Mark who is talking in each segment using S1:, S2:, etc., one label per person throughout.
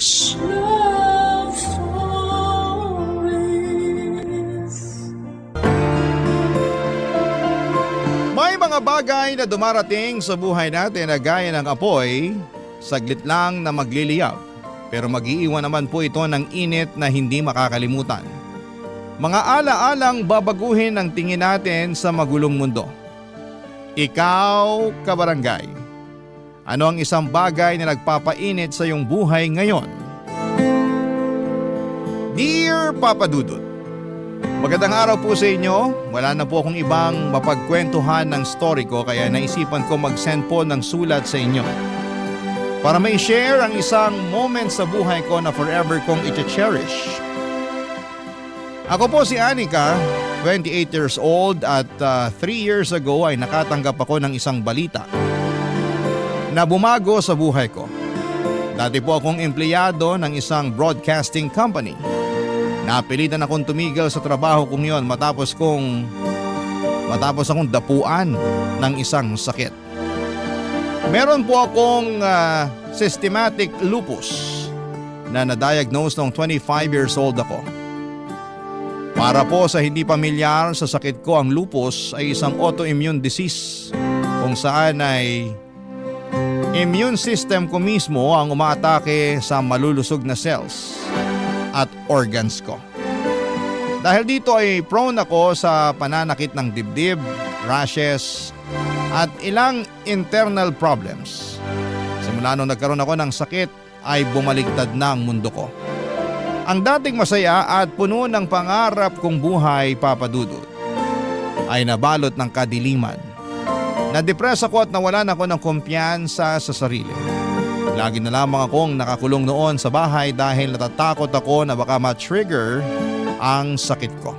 S1: Stories.
S2: May mga bagay na dumarating sa buhay natin na gaya ng apoy, saglit lang na magliliyab, pero mag-iiwan naman po ito ng init na hindi makakalimutan. Mga ala-alang babaguhin ang tingin natin sa magulong mundo. Ikaw, kabarangay, ano ang isang bagay na nagpapainit sa iyong buhay ngayon? Dear Papa Dudut, magandang araw po sa inyo. Wala na po akong ibang mapagkwentuhan ng story ko kaya naisipan ko mag-send po ng sulat sa inyo. Para may share ang isang moment sa buhay ko na forever kong i-cherish. Ako po si Anika, 28 years old at 3 years ago ay nakatanggap ako ng isang balita na bumago sa buhay ko. Dati po akong empleyado ng isang broadcasting company. Napilitan akong tumigil sa trabaho kong yon matapos akong dapuan ng isang sakit. Meron po akong systematic lupus na na-diagnose noong 25 years old ako. Para po sa hindi pamilyar sa sakit ko, ang lupus ay isang autoimmune disease kung saan ay immune system ko mismo ang umaatake sa malulusog na cells at organs ko. Dahil dito ay prone ako sa pananakit ng dibdib, rashes at ilang internal problems. Simula nung nagkaroon ako ng sakit ay bumaligtad na ang mundo ko. Ang dating masaya at puno ng pangarap kong buhay, Papa Dudut, ay nabalot ng kadiliman. Na-depress ako at nawalan ako ng kumpiyansa sa sarili. Lagi na lamang akong nakakulong noon sa bahay dahil natatakot ako na baka ma-trigger ang sakit ko.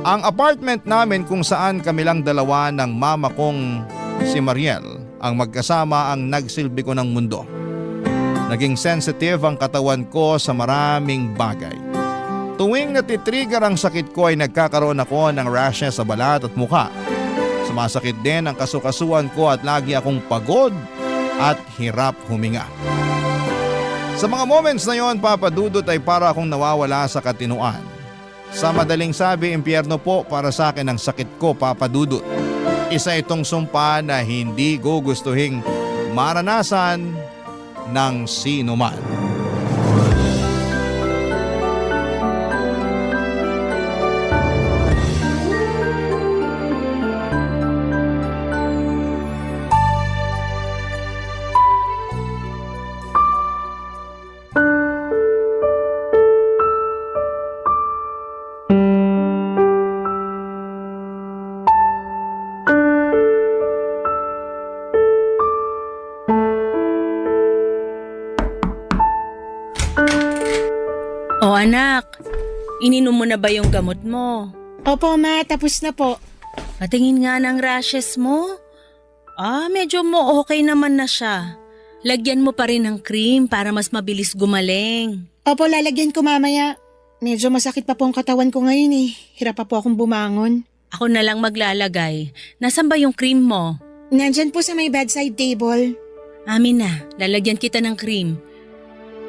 S2: Ang apartment namin kung saan kami lang dalawa ng mama kong si Mariel ang magkasama ang nagsilbi ko ng mundo. Naging sensitive ang katawan ko sa maraming bagay. Tuwing natitrigger ang sakit ko ay nagkakaroon ako ng rashes sa balat at mukha. Sumasakit din ang kasukasuan ko at lagi akong pagod at hirap huminga. Sa mga moments na yon, Papa Dudut, ay para akong nawawala sa katinuan. Sa madaling sabi, impyerno po para sa akin ang sakit ko, Papa Dudut. Isa itong sumpa na hindi gugustuhing maranasan ng sino man.
S3: O anak, ininom mo na ba yung gamot mo?
S4: Opo, ma. Tapos na po.
S3: Patingin nga ng rashes mo. Medyo mo okay naman na siya. Lagyan mo pa rin ng cream para mas mabilis gumaling.
S4: Opo, lalagyan ko mamaya. Medyo masakit pa po ang katawan ko ngayon eh. Hirap pa po akong bumangon.
S3: Ako na lang maglalagay. Nasaan ba yung cream mo?
S4: Nandyan po sa may bedside table.
S3: Amin na, lalagyan kita ng cream.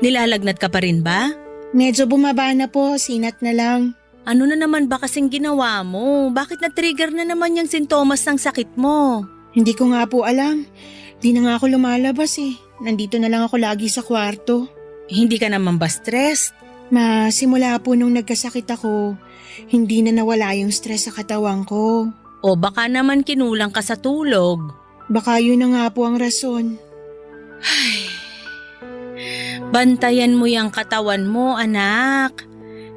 S3: Nilalagnat ka pa rin ba?
S4: Medyo bumaba na po, sinat na lang.
S3: Ano na naman ba kasing ginawa mo? Bakit na-trigger na naman yung sintomas ng sakit mo?
S4: Hindi ko nga po alam. Di na nga ako lumalabas eh. Nandito na lang ako lagi sa kwarto.
S3: Hindi ka naman ba stressed?
S4: Ma, simula po nung nagkasakit ako, hindi na nawala yung stress sa katawan ko.
S3: O baka naman kinulang ka sa tulog?
S4: Baka yun na nga po ang rason.
S3: Bantayan mo yung katawan mo, anak.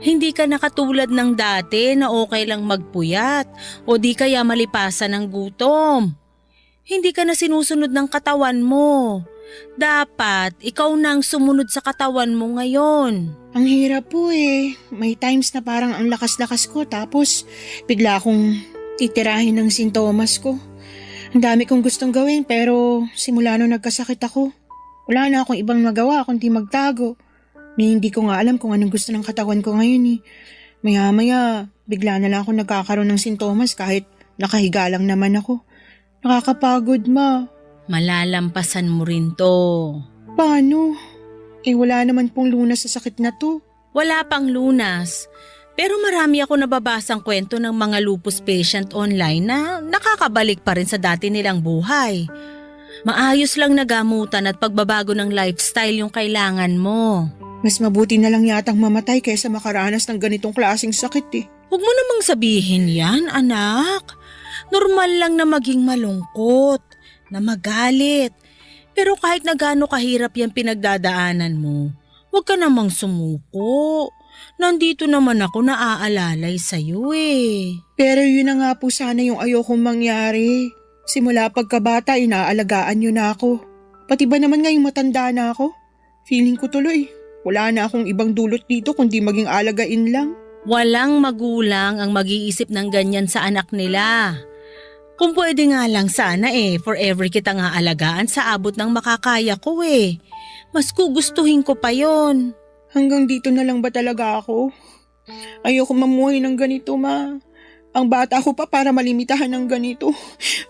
S3: Hindi ka na katulad ng dati na okay lang magpuyat o di kaya malipasan ng gutom. Hindi ka na sinusunod ng katawan mo. Dapat ikaw na ang sumunod sa katawan mo ngayon.
S4: Ang hirap po eh. May times na parang ang lakas-lakas ko tapos bigla akong titirahin ng sintomas ko. Ang dami kong gustong gawin pero simula nung nagkasakit ako, wala na akong ibang magawa kundi magtago. Hindi ko nga alam kung anong gusto ng katawan ko ngayon eh. Maya-maya, bigla na lang ako nagkakaroon ng sintomas kahit nakahiga lang naman ako. Nakakapagod, ma.
S3: Malalampasan mo rin to.
S4: Paano? Wala naman pong lunas sa sakit na to.
S3: Wala pang lunas. Pero marami ako nababasang kwento ng mga lupus patient online na nakakabalik pa rin sa dati nilang buhay. Maayos lang na gamutan at pagbabago ng lifestyle yung kailangan mo.
S4: Mas mabuti na lang yatang mamatay kaysa makaranas ng ganitong klaseng sakit eh.
S3: Huwag mo namang sabihin yan, anak. Normal lang na maging malungkot, na magalit. Pero kahit na gaano kahirap yung pinagdadaanan mo, huwag ka namang sumuko. Nandito naman ako na aalalay sa'yo eh.
S4: Pero yun na nga po sana yung ayokong mangyari. Simula pagkabata, inaalagaan nyo na ako. Pati ba naman ngayong matanda na ako? Feeling ko tuloy, wala na akong ibang dulot dito kundi maging alagain lang.
S3: Walang magulang ang mag-iisip ng ganyan sa anak nila. Kung pwede nga lang sana forever kita nga alagaan sa abot ng makakaya ko eh. Mas gugustuhin ko pa yon.
S4: Hanggang dito na lang ba talaga ako? Ayoko mamuhay ng ganito, ma. Ang bata ko pa para malimitahan ng ganito.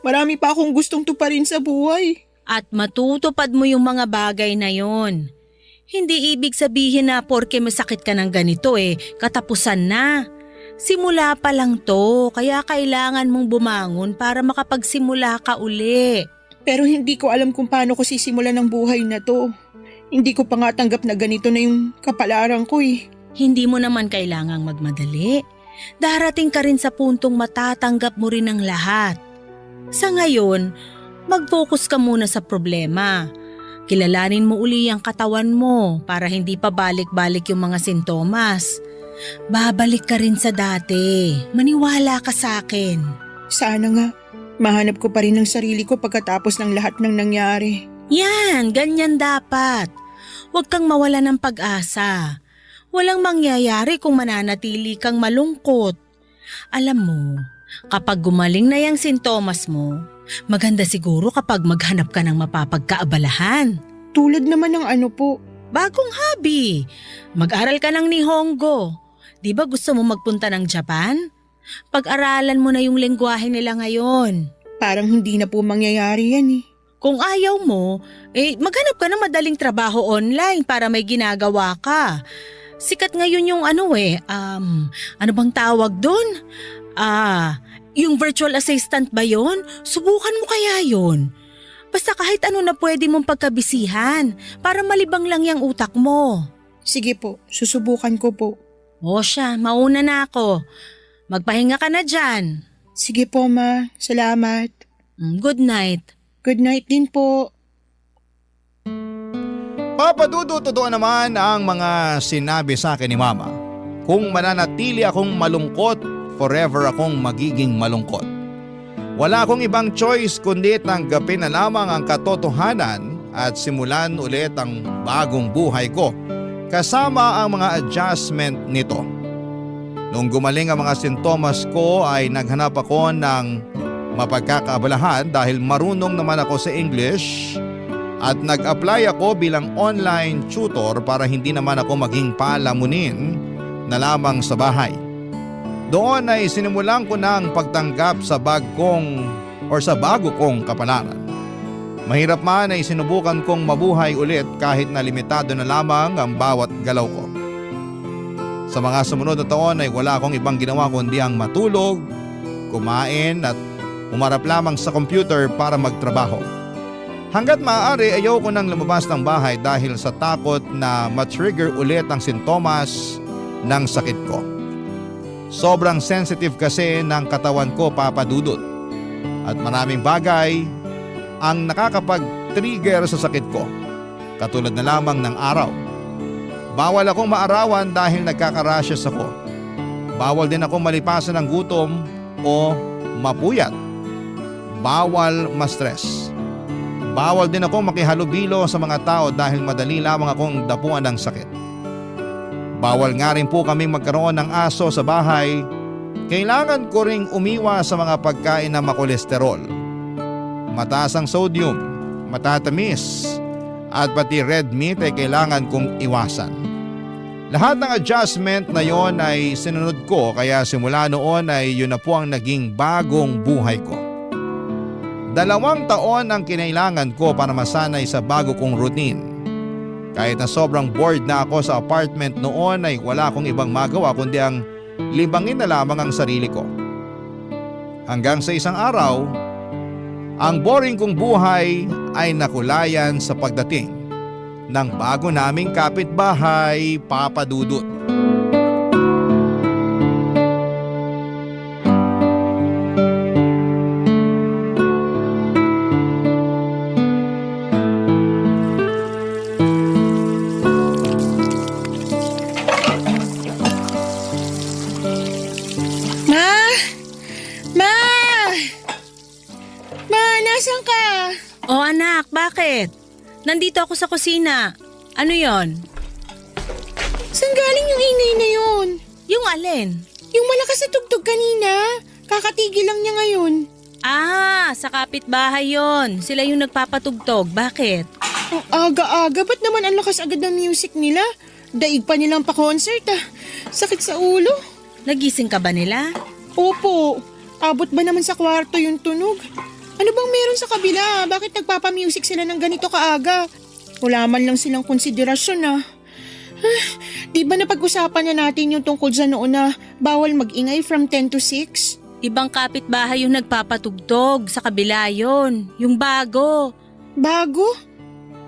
S4: Marami pa akong gustong tuparin sa buhay.
S3: At matutupad mo yung mga bagay na yon. Hindi ibig sabihin na porke masakit ka ng ganito katapusan na. Simula pa lang to, kaya kailangan mong bumangon para makapagsimula ka uli.
S4: Pero hindi ko alam kung paano ko sisimulan ng buhay na to. Hindi ko pa nga tanggap na ganito na yung kapalaran ko eh.
S3: Hindi mo naman kailangang magmadali. Darating ka rin sa puntong matatanggap mo rin ang lahat. Sa ngayon, mag-focus ka muna sa problema. Kilalanin mo uli ang katawan mo para hindi pa balik-balik yung mga sintomas. Babalik ka rin sa dati. Maniwala ka sa akin.
S4: Sana nga, mahanap ko pa rin ang sarili ko pagkatapos ng lahat ng nangyari.
S3: Yan, ganyan dapat. Huwag kang mawala ng pag-asa. Walang mangyayari kung mananatili kang malungkot. Alam mo, kapag gumaling na yung sintomas mo, maganda siguro kapag maghanap ka ng mapapagkaabalahan.
S4: Tulad naman ng ano po?
S3: Bagong hobby. Mag-aral ka ng Nihongo. Di ba gusto mo magpunta ng Japan? Pag-aralan mo na yung lengguwahe nila ngayon.
S4: Parang hindi na po mangyayari yan eh.
S3: Kung ayaw mo, maghanap ka ng madaling trabaho online para may ginagawa ka. Sikat ngayon yung ano bang tawag doon? Yung virtual assistant ba yon? Subukan mo kaya yon. Basta kahit ano na pwede mong pagkabisihan para malibang lang yung utak mo.
S4: Sige po, susubukan ko po.
S3: O siya, mauna na ako. Magpahinga ka na dyan.
S4: Sige po ma, salamat.
S3: Good night.
S4: Good night din po.
S2: Papadudo, totoo naman ang mga sinabi sa akin ni Mama. Kung mananatili akong malungkot, forever akong magiging malungkot. Wala akong ibang choice kundi tanggapin na lamang ang katotohanan at simulan ulit ang bagong buhay ko kasama ang mga adjustment nito. Nung gumaling ang mga sintomas ko ay naghanap ako ng mapagkakaabalahan dahil marunong naman ako sa English at nag-apply ako bilang online tutor para hindi naman ako maging palamunin na lamang sa bahay. Doon ay sinimulan ko na ang pagtanggap sa bago kong kapalaran. Mahirap man ay sinubukan kong mabuhay ulit kahit na limitado na lamang ang bawat galaw ko. Sa mga sumunod na taon ay wala akong ibang ginawa kundi ang matulog, kumain at umarap lamang sa computer para magtrabaho. Hanggat maaari ayaw ko nang lumabas ng bahay dahil sa takot na matrigger ulit ang sintomas ng sakit ko. Sobrang sensitive kasi ng katawan ko, Papa Dudut. At maraming bagay ang nakakapag-trigger sa sakit ko. Katulad na lamang ng araw. Bawal akong maarawan dahil nagkaka-rashes ako. Bawal din akong malipasan ng gutom o mapuyat. Bawal ma-stress. Bawal din akong makihalubilo sa mga tao dahil madali lamang akong dapuan ng sakit. Bawal nga rin po kaming magkaroon ng aso sa bahay. Kailangan ko ring umiwas sa mga pagkain na makolesterol. Mataas ang sodium, matatamis, at pati red meat ay kailangan kong iwasan. Lahat ng adjustment na yon ay sinunod ko kaya simula noon ay yun na po ang naging bagong buhay ko. 2 taon ang kinailangan ko para masanay sa bago kong routine. Kahit na sobrang bored na ako sa apartment noon ay wala akong ibang magawa kundi ang libangin na lamang ang sarili ko. Hanggang sa isang araw, ang boring kong buhay ay nakulayan sa pagdating ng bago naming kapitbahay, Papa Dudut.
S4: Ma! Ma! Ma, nasan ka?
S3: O anak, bakit? Nandito ako sa kusina. Ano yon?
S4: Saan galing yung ingay na yun?
S3: Yung alin?
S4: Yung malakas na tugtog kanina. Kakatigil lang niya ngayon.
S3: Ah, sa kapitbahay yon. Sila yung nagpapatugtog. Bakit?
S4: Ang aga-aga, ba't naman ang lakas agad ng music nila? Daig pa nilang pa-concert ah. Sakit sa ulo.
S3: Nagising ka ba nila?
S4: Opo, abot ba naman sa kwarto yung tunog? Ano bang meron sa kabila? Bakit nagpapa-music sila ng ganito kaaga? Wala man lang silang konsiderasyon ah. Di ba napag-usapan na natin yung tungkol sa noon na bawal mag-ingay from 10 to 6?
S3: Ibang kapitbahay yung nagpapatugtog. Sa kabila yon. Yung bago.
S4: Bago?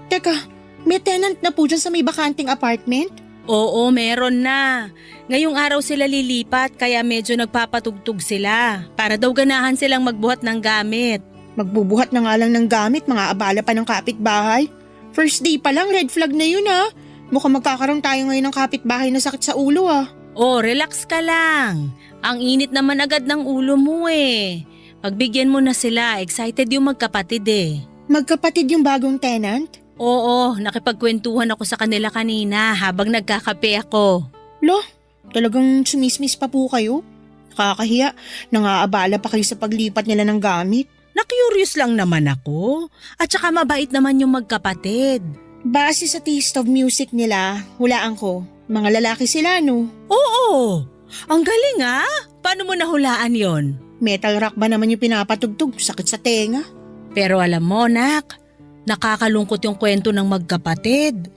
S4: Teka, may tenant na po dyan sa may bakanting apartment?
S3: Oo, meron na. Ngayong araw sila lilipat kaya medyo nagpapatugtog sila. Para daw ganahan silang magbuhat ng gamit.
S4: Magbubuhat na nga lang ng gamit, mga abala pa ng kapitbahay. First day pa lang, red flag na yun ah. Mukhang magkakaroon tayo ngayon ng kapitbahay na sakit sa ulo ah.
S3: Oh, relax ka lang. Ang init naman agad ng ulo mo eh. Pagbigyan mo na sila, excited yung magkapatid eh.
S4: Magkapatid yung bagong tenant?
S3: Oo, nakipagkwentuhan ako sa kanila kanina habang nagkakape ako.
S4: Lo, talagang sumismis pa po kayo? Nakakahiya, nangaabala pa kayo sa paglipat nila ng gamit.
S3: Na-curious lang naman ako. At saka mabait naman yung magkapatid.
S4: Base sa taste of music nila, hulaan ko. Mga lalaki sila, no?
S3: Oo, ang galing ah. Paano mo nahulaan yon?
S4: Metal rock ba naman yung pinapatugtog? Sakit sa tenga.
S3: Pero alam mo, nak, nakakalungkot yung kwento ng magkapatid.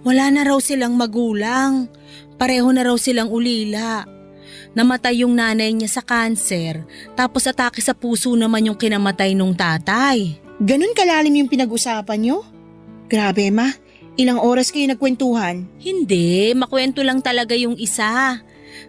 S3: Wala na raw silang magulang. Pareho na raw silang ulila. Namatay yung nanay niya sa kanser, tapos atake sa puso naman yung kinamatay nung tatay.
S4: Ganun kalalim yung pinag-usapan nyo? Grabe ma, ilang oras kayo nagkwentuhan?
S3: Hindi, makwento lang talaga yung isa.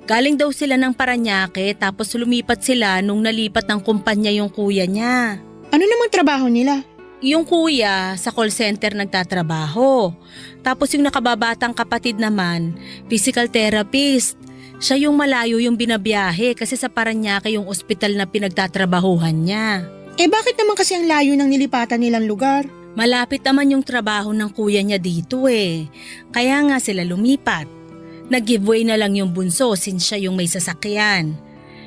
S3: Galing daw sila ng Paranaque tapos lumipat sila nung nalipat ng kumpanya yung kuya niya.
S4: Ano namang trabaho nila?
S3: Yung kuya sa call center nagtatrabaho. Tapos yung nakababatang kapatid naman, physical therapist. Siya yung malayo yung binabiyahe kasi sa Paranaque yung ospital na pinagtatrabahuhan niya.
S4: Eh bakit naman kasi ang layo ng nilipatan nilang lugar?
S3: Malapit naman yung trabaho ng kuya niya dito eh. Kaya nga sila lumipat. Nag-giveaway na lang yung bunso since siya yung may sasakyan.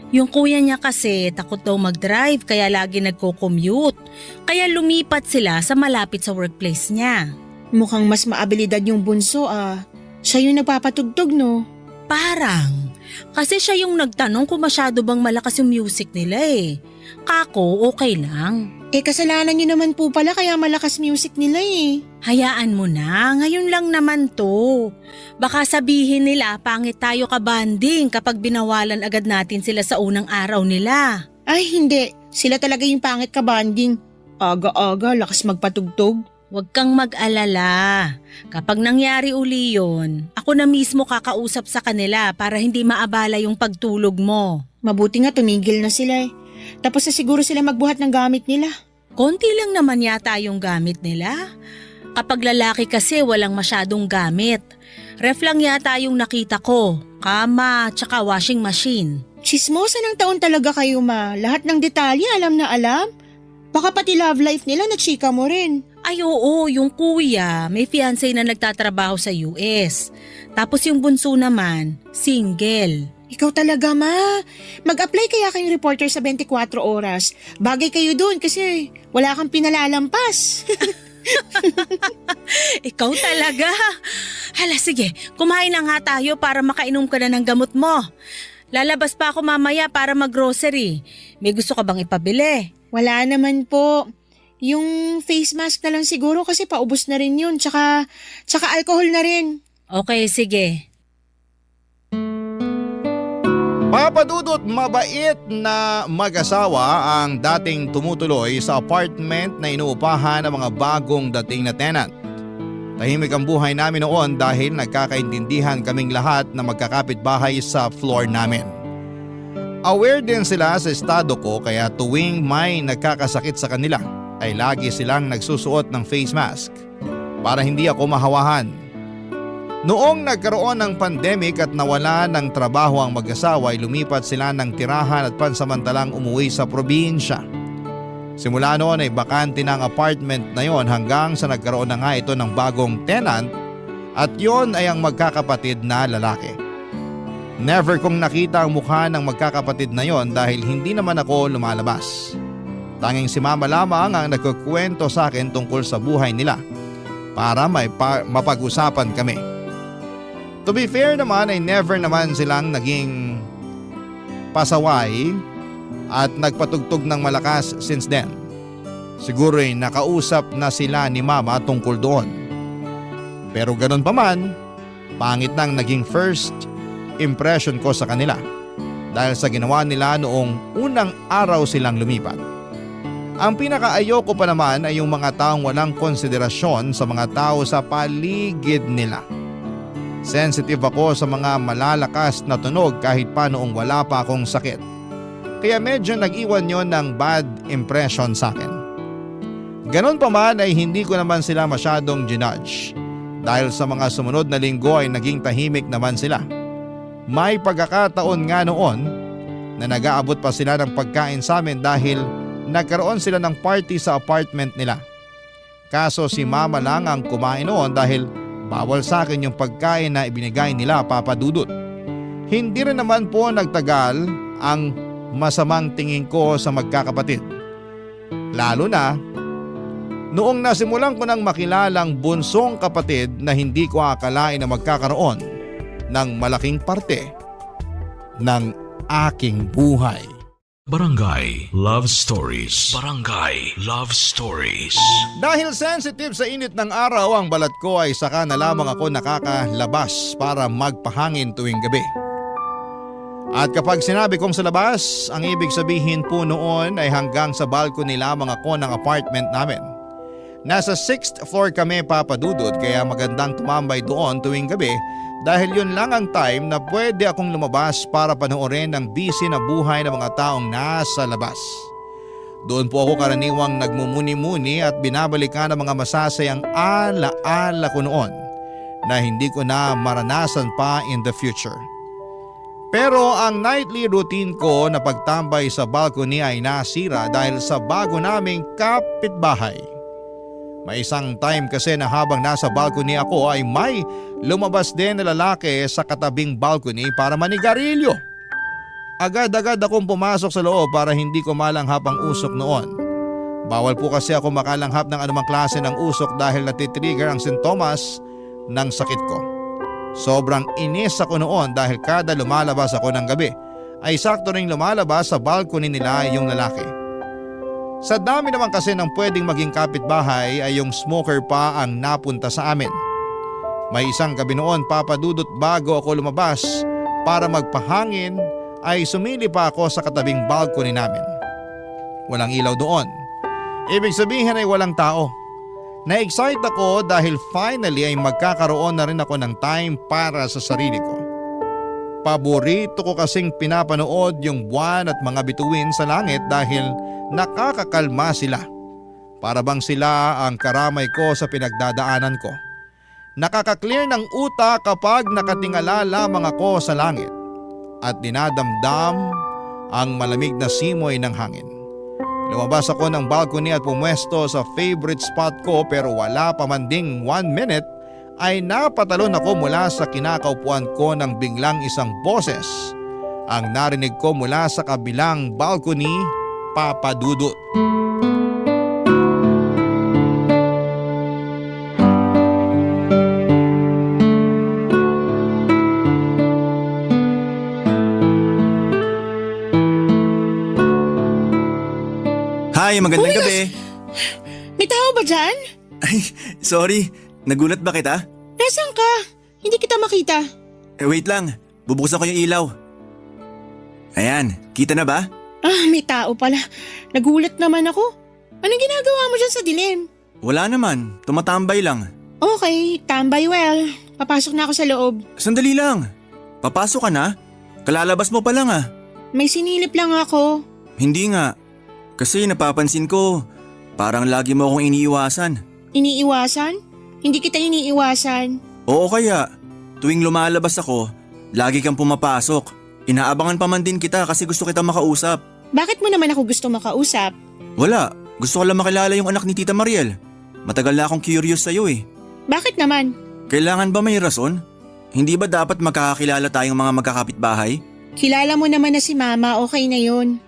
S3: Yung kuya niya kasi takot daw mag-drive kaya lagi nagko-commute. Kaya lumipat sila sa malapit sa workplace niya.
S4: Mukhang mas maabilidad yung bunso ah. Siya yung nagpapatugtog no?
S3: Parang. Kasi siya yung nagtanong kung masyado bang malakas yung music nila eh. Kako, okay lang.
S4: Eh kasalanan nyo naman po pala kaya malakas music nila eh.
S3: Hayaan mo na, ngayon lang naman to. Baka sabihin nila pangit tayo kabanding kapag binawalan agad natin sila sa unang araw nila.
S4: Ay hindi, sila talaga yung pangit kabanding. Aga-aga, lakas magpatugtog.
S3: Huwag kang mag-alala. Kapag nangyari uli yun, ako na mismo kakausap sa kanila para hindi maabala yung pagtulog mo.
S4: Mabuti nga tumigil na sila eh. Tapos na siguro sila magbuhat ng gamit nila.
S3: Konti lang naman yata yung gamit nila. Kapag lalaki kasi walang masyadong gamit. Ref lang yata yung nakita ko, kama, tsaka washing machine.
S4: Chismosa ng taon talaga kayo ma. Lahat ng detalye alam na alam. Baka pati love life nila na chika mo rin.
S3: Ay oo, yung kuya, may fiancé na nagtatrabaho sa US. Tapos yung bunso naman, single.
S4: Ikaw talaga ma. Mag-apply kaya kayong reporter sa 24 oras. Bagay kayo doon kasi wala kang pinalalampas.
S3: Ikaw talaga. Hala sige, kumain na nga tayo para makainom ka na ng gamot mo. Lalabas pa ako mamaya para mag-grocery. May gusto ka bang ipabili?
S4: Wala naman po. Yung face mask na lang siguro kasi paubos na rin yun. Tsaka alcohol na rin.
S3: Okay, sige.
S2: Papa Dudut, mabait na mag-asawa ang dating tumutuloy sa apartment na inuupahan ng mga bagong dating na tenant. Tahimik ang buhay namin noon dahil nagkakaintindihan kaming lahat na magkakapit-bahay sa floor namin. Aware din sila sa estado ko kaya tuwing may nagkakasakit sa kanila ay lagi silang nagsusuot ng face mask para hindi ako mahawahan. Noong nagkaroon ng pandemic at nawala ng trabaho ang mag-asawa ay lumipat sila ng tirahan at pansamantalang umuwi sa probinsya. Simula noon ay bakante na ang apartment na yon hanggang sa nagkaroon na nga ito ng bagong tenant at yon ay ang magkakapatid na lalaki. Never kong nakita ang mukha ng magkakapatid na yon dahil hindi naman ako lumalabas. Tanging si mama lamang ang nagkukwento sa akin tungkol sa buhay nila para mapag-usapan kami. To be fair naman ay never naman silang naging pasaway at nagpatugtog ng malakas since then. Siguro ay nakausap na sila ni mama tungkol doon. Pero ganun pa man, pangit nang naging first impression ko sa kanila dahil sa ginawa nila noong unang araw silang lumipat. Ang pinakaayoko pa naman ay yung mga taong walang konsiderasyon sa mga tao sa paligid nila. Sensitive ako sa mga malalakas na tunog kahit pa noong wala pa akong sakit. Kaya medyo nag-iwan yon ng bad impression sa akin. Ganon pa man ay hindi ko naman sila masyadong ginudge. Dahil sa mga sumunod na linggo ay naging tahimik naman sila. May pagkakataon nga noon na nag-aabot pa sila ng pagkain sa amin dahil nagkaroon sila ng party sa apartment nila. Kaso si mama lang ang kumain noon dahil bawal sa akin yung pagkain na ibinigay nila, Papa Dudut. Hindi rin naman po nagtagal ang masamang tingin ko sa magkakapatid. Lalo na noong nasimulan ko nang makilalang bunsong kapatid na hindi ko akalain na magkakaroon ng malaking parte ng aking buhay.
S1: Barangay Love Stories. Barangay Love Stories.
S2: Dahil sensitive sa init ng araw ang balat ko ay saka na lamang ako nakakalabas para magpahangin tuwing gabi. At kapag sinabi kong sa labas, ang ibig sabihin po noon ay hanggang sa balcony lamang ako ng apartment namin. Nasa 6th floor kami, Papa Dudut, kaya magandang tumambay doon tuwing gabi dahil yun lang ang time na pwede akong lumabas para panoorin ang busy na buhay ng mga taong nasa labas. Doon po ako karaniwang nagmumuni-muni at binabalikan ang mga masasayang ala-ala ko noon na hindi ko na maranasan pa in the future. Pero ang nightly routine ko na pagtambay sa balcony ay nasira dahil sa bago naming kapitbahay. May isang time kasi na habang nasa balcony ako ay may lumabas din na lalaki sa katabing balcony para manigarilyo. Agad-agad akong pumasok sa loob para hindi ko malanghap ang usok noon. Bawal po kasi ako makalanghap ng anumang klase ng usok dahil natitrigger ang sintomas ng sakit ko. Sobrang inis ako noon dahil kada lumalabas ako ng gabi ay sakto ring lumalabas sa balcony nila yung lalaki. Sa dami naman kasi ng pwedeng maging kapitbahay ay yung smoker pa ang napunta sa amin. May isang gabi noon, Papa Dudut, bago ako lumabas para magpahangin ay sumili pa ako sa katabing balcony namin. Walang ilaw doon. Ibig sabihin ay walang tao. Na-excite ako dahil finally ay magkakaroon na rin ako ng time para sa sarili ko. Paborito ko kasing pinapanood yung buwan at mga bituin sa langit dahil nakakakalma sila. Para bang sila ang karamay ko sa pinagdadaanan ko. Nakaka-clear ng utak kapag nakatingala lamang ako sa langit at dinadamdam ang malamig na simoy ng hangin. Lumabas ako ng balcony at pumwesto sa favorite spot ko pero wala pa man ding 1 minute ay napatalon ako mula sa kinakaupuan ko ng biglang isang boses ang narinig ko mula sa kabilang balcony, Papa Dudut.
S5: Hi, magandang gabi.
S4: May tao ba dyan?
S5: Ay, sorry. Nagulat ba kita?
S4: Nasaan ka? Hindi kita makita.
S5: Wait lang. Bubuksan ko yung ilaw. Ayan, kita na ba?
S4: May tao pala. Nagulat naman ako. Anong ginagawa mo dyan sa dilim?
S5: Wala naman. Tumatambay lang.
S4: Okay, tambay well. Papasok na ako sa loob.
S5: Sandali lang. Papasok ka na? Kalalabas mo pa lang ah.
S4: May sinilip lang ako.
S5: Hindi nga. Kasi napapansin ko, parang lagi mo akong iniiwasan.
S4: Iniiwasan? Hindi kita iniiwasan.
S5: Oo kaya, tuwing lumalabas ako, lagi kang pumapasok. Inaabangan pa man din kita kasi gusto kita makausap.
S4: Bakit mo naman ako gusto makausap?
S5: Wala, gusto ko lang makilala yung anak ni Tita Mariel. Matagal na akong curious sa'yo eh.
S4: Bakit naman?
S5: Kailangan ba may rason? Hindi ba dapat magkakakilala tayong mga magkakapitbahay?
S4: Kilala mo naman na si Mama, okay na yun.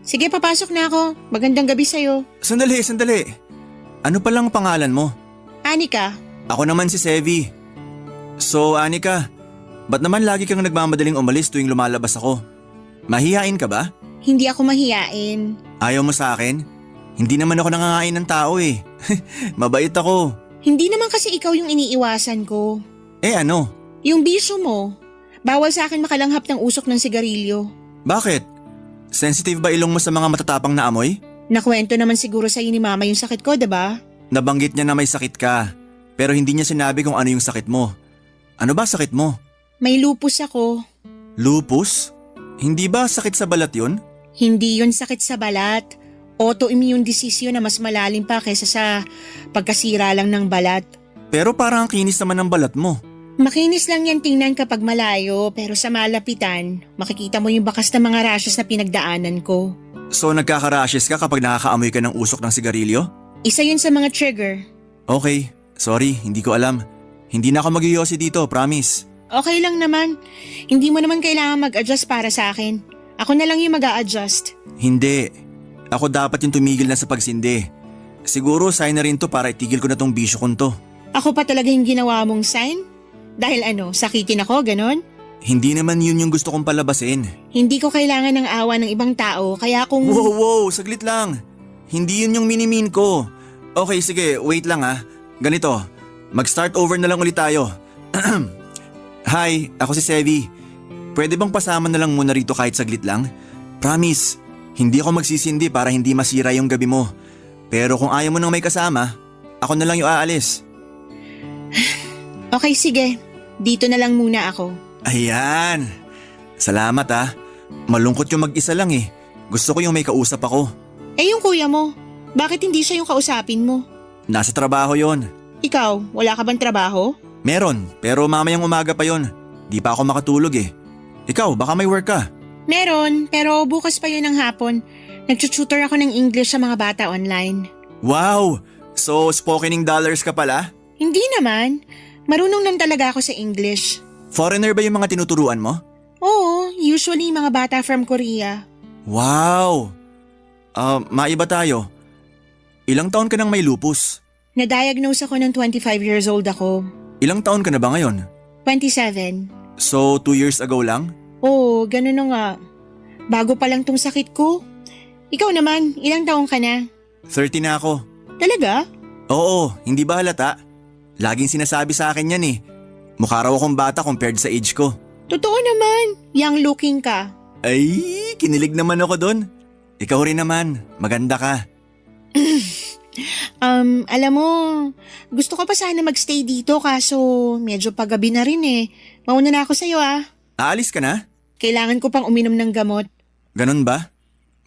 S4: Sige, papasok na ako. Magandang gabi sa'yo.
S5: Sandali. Ano palang pangalan mo?
S4: Anika,
S5: Ako naman si Sevi. So Anika, ba't naman lagi kang nagmamadaling umalis tuwing lumalabas ako? Mahihain ka ba?
S4: hindi ako mahiyain.
S5: Ayaw mo sa akin? Hindi naman ako nangangain ng tao eh. Mabait ako.
S4: Hindi naman kasi ikaw yung iniiwasan ko.
S5: Eh ano?
S4: Yung bisyo mo. Bawal sa akin makalanghap ng usok ng sigarilyo.
S5: Bakit? Sensitive ba ilong mo sa mga matatapang na amoy?
S4: Nakwento naman siguro sa'yo ni Mama yung sakit ko, diba?
S5: Nabanggit niya na may sakit ka, pero hindi niya sinabi kung ano yung sakit mo. Ano ba sakit mo?
S4: May lupus ako.
S5: Lupus? Hindi ba sakit sa balat yun?
S4: Hindi yun sakit sa balat. Autoimmune disease yun na mas malalim pa kaysa sa pagkasira lang ng balat.
S5: Pero parang ang kinis naman ng balat mo.
S4: Makinis lang yan tingnan kapag malayo, pero sa malapitan, makikita mo yung bakas ng mga rashes na pinagdaanan ko.
S5: So nagkaka-rashes ka kapag nakakaamoy ka ng usok ng sigarilyo?
S4: Isa yun sa mga trigger.
S5: Okay, sorry, hindi ko alam. Hindi na ako mag-iyosi dito, promise.
S4: Okay lang naman. Hindi mo naman kailangan mag-adjust para sa akin. Ako na lang yung mag-a-adjust.
S5: Hindi. Ako dapat yung tumigil na sa pagsindi. Siguro sign na rin to para itigil ko na tong bisyo kong to.
S4: Ako pa talaga yung ginawa mong sign? Dahil ano, sakitin ako, ganon?
S5: Hindi naman yun yung gusto kong palabasin.
S4: Hindi ko kailangan ng awa ng ibang tao, kaya kung…
S5: Wow, saglit lang. Hindi yun yung minimin ko. Okay, sige, wait lang ah. Ganito, mag-start over na lang ulit tayo. Hi, ako si Sevi. Pwede bang pasama na lang muna rito kahit saglit lang? Promise, hindi ako magsisindi para hindi masira yung gabi mo. Pero kung ayaw mo nang may kasama, ako na lang yung aalis.
S4: Okay, sige. Dito na lang muna ako.
S5: Ayan. Salamat ah. Malungkot yung mag-isa lang eh. Gusto ko yung may kausap ako.
S4: Eh yung kuya mo, bakit hindi siya yung kausapin mo?
S5: Nasa trabaho yon.
S4: Ikaw, wala ka bang trabaho?
S5: Meron, pero mamayang umaga pa yon. Di pa ako makatulog eh. Ikaw, baka may work ka.
S4: Meron, pero bukas pa yun ng hapon. Nagtututor ako ng English sa mga bata online.
S5: Wow! So spokening dollars ka pala?
S4: Hindi naman. Marunong lang talaga ako sa English.
S5: Foreigner ba yung mga tinuturuan mo?
S4: Oo, usually mga bata from Korea.
S5: Wow! Maiba tayo. Ilang taon ka nang may lupus?
S4: Na-diagnose ako ng 25 years old ako.
S5: Ilang taon ka na ba ngayon?
S4: 27.
S5: So 2 years ago lang?
S4: Oo, ganun na nga. Bago pa lang tong sakit ko. Ikaw naman, ilang taong ka na?
S5: 30 na ako.
S4: Talaga?
S5: Oo, hindi ba halata? Laging sinasabi sa akin yan eh. Mukha raw akong bata compared sa age ko.
S4: Totoo naman, young looking ka.
S5: Ay, kinilig naman ako doon. Ikaw rin naman, maganda ka.
S4: Alam mo, gusto ko pa sana magstay dito kaso medyo paggabi na rin eh. Mauna na ako sa'yo ah.
S5: Aalis ka na?
S4: Kailangan ko pang uminom ng gamot.
S5: Ganun ba?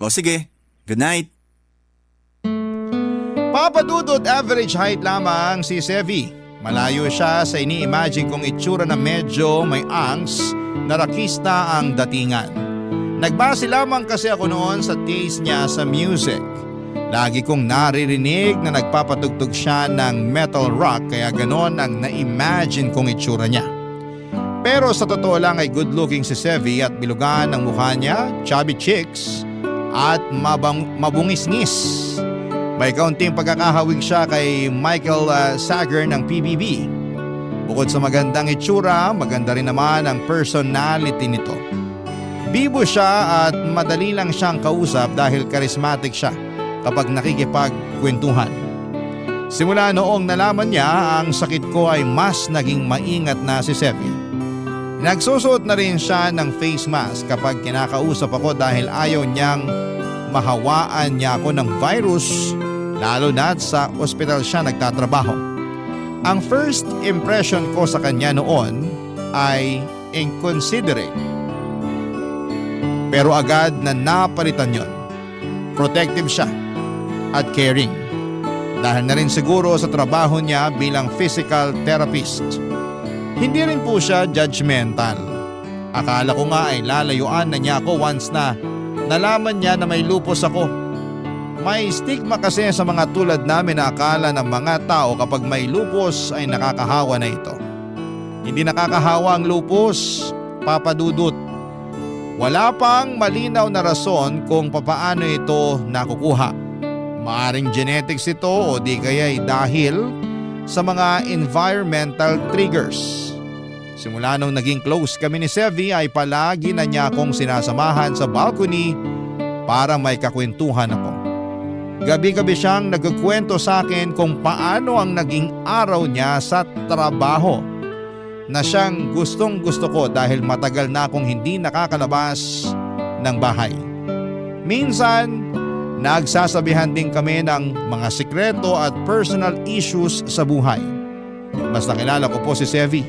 S5: O sige, good night.
S2: Papadudod average height lamang si Sevi. Malayo siya sa ini-imagine kong itsura na medyo may angst na rakista ang datingan. Nagbase lamang kasi ako noon sa taste niya sa music. Lagi kong naririnig na nagpapatugtog siya ng metal rock kaya ganon ang na-imagine kong itsura niya. Pero sa totoo lang ay good looking si Sevi at bilugan ang mukha niya, chubby cheeks at mabungis-ngis. May kaunting pagkakahawig siya kay Michael Sager ng PBB. Bukod sa magandang itsura, maganda rin naman ang personality nito. Bibo siya at madali lang siyang kausap dahil charismatic siya kapag nakikipagkwentuhan. Simula noong nalaman niya ang sakit ko ay mas naging maingat na si Sevi. Nagsusuot na rin siya ng face mask kapag kinakausap ako dahil ayaw niyang mahawaan niya ako ng virus, lalo na't sa ospital siya nagtatrabaho. Ang first impression ko sa kanya noon ay inconsiderate. Pero agad na napalitan yon. Protective siya at caring. Dahil na rin siguro sa trabaho niya bilang physical therapist. Hindi rin po siya judgmental. Akala ko nga ay lalayuan na niya ako once na nalaman niya na may lupus ako. May stigma kasi sa mga tulad namin na akala ng mga tao kapag may lupus ay nakakahawa na ito. Hindi nakakahawa ang lupus, Papa Dudut. Wala pang malinaw na rason kung papaano ito nakukuha. Maaring genetics ito o di kaya'y dahil sa mga environmental triggers. Simula nung naging close kami ni Sevi ay palagi na niya akong sinasamahan sa balcony para may kakwentuhan ako. Gabi-gabi siyang nagkukwento sa akin kung paano ang naging araw niya sa trabaho na siyang gustong gusto ko dahil matagal na akong hindi nakakalabas ng bahay. Minsan, nagsasabihan din kami ng mga sikreto at personal issues sa buhay. Mas nakilala ko po si Sevi.